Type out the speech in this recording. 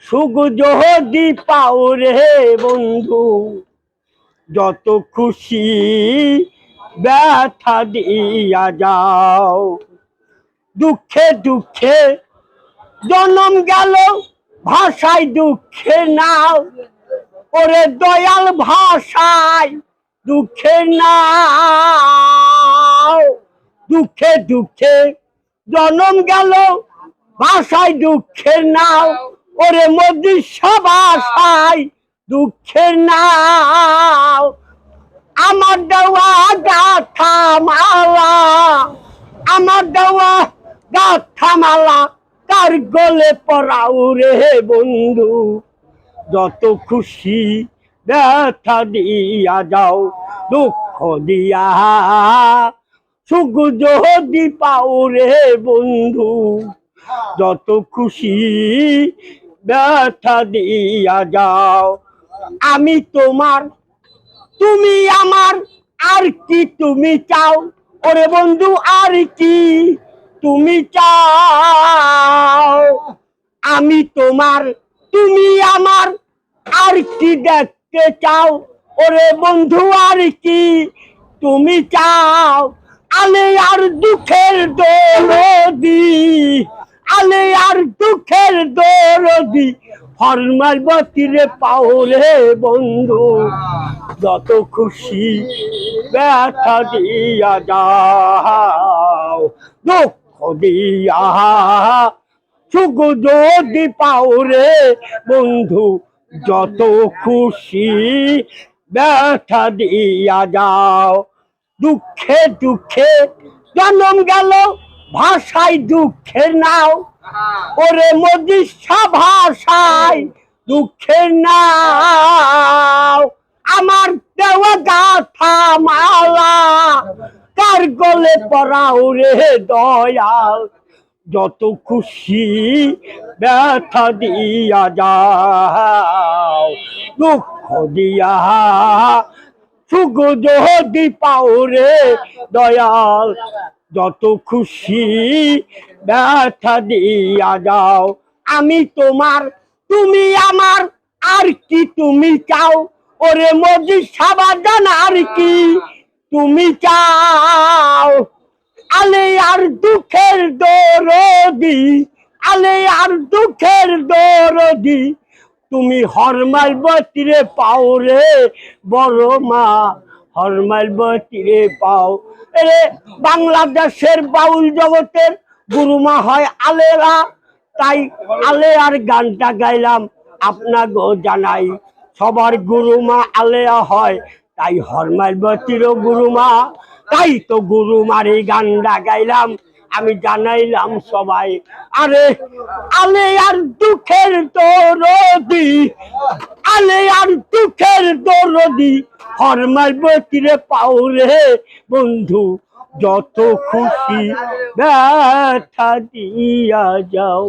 সুখ যদি পাও রে বন্ধু, যত খুশি ব্যথা দিয়া যাও। দুঃখে দুঃখে জনম গেল, ভাষায় দুঃখে নাও। ওরে দয়াল ভাষায় দুঃখে নাও। দুঃখে দুঃখে জনম গেল, ভাষায় দুঃখের নাও। ওরে মদিসা ভাষায় দুঃখের নাও। আমার দেওয়া গাথা মালা, আমার দেওয়া গাথা মালা কার গলে পরাও রে বন্ধু, যত খুশি ব্যথা দিয়া যাও। দুঃখ দিয়া সুখ যদি পাও রে বন্ধু, যত খুশি ব্যথা দিয়া যাও। আমি তোমার, তুমি আমার, আর কি তুমি চাও? ওরে বন্ধু আর কি তুমি চাও? আমি তোমার, তুমি আমার, আর কি দেখতে চাও? ওরে বন্ধু আর কি তুমি চাও? আলে আর দুঃখের দরদি, আলে আর দুঃখের দরদি, ফরমাল বতিরে পাও রে বন্ধু, যত খুশি ব্যথা দিয়া যাও। দুঃখ দিয়া সুখ যদি পাও রে বন্ধু, যত খুশি ব্যথা দিয়া যাও। দুঃখে দুঃখে জন্ম গেল, ভাষায় দুঃখের নাও। ওরে মদিসা ভাষায় দুঃখের নাও। আমার দেওয়া গাথা মালা কার গলে পরাও রে দয়াল, যত খুশি ব্যথা দিয়া যাও। দুঃখ দিয়া সুখ যদি পাও রে দয়াল, যত খুশি ব্যথা দিয়া যাও। আমি তোমার, তুমি আমার, আর কি তুমি চাও? ওরে মদিসা বাজান আর কি তুমি চাও? আলে আর দুঃখের দরদি, আলে আর দুঃখের দরদি, তুমি হরমাল বতিরে পাও রে বড় মা, হরমাল বতিরে পাও। রে বাংলাদেশের বাউল জগতের গুরুমা হয় আলেরা, তাই আলে আর গানটা গাইলাম আপনাকে জানাই। সবার গুরুমা আলেয়া হয়, তাই হরমাল বতিরও গুরুমা, তাই তো গুরুমার এই গানটা গাইলাম, আমি জানাইলাম সবাই। আরে আলে আর দুঃখের দরদি, আলে আর দুঃখের দরদি, হরমাল বতিরে পাও রে বন্ধু, যত খুশি ব্যথা দিয়া যাও।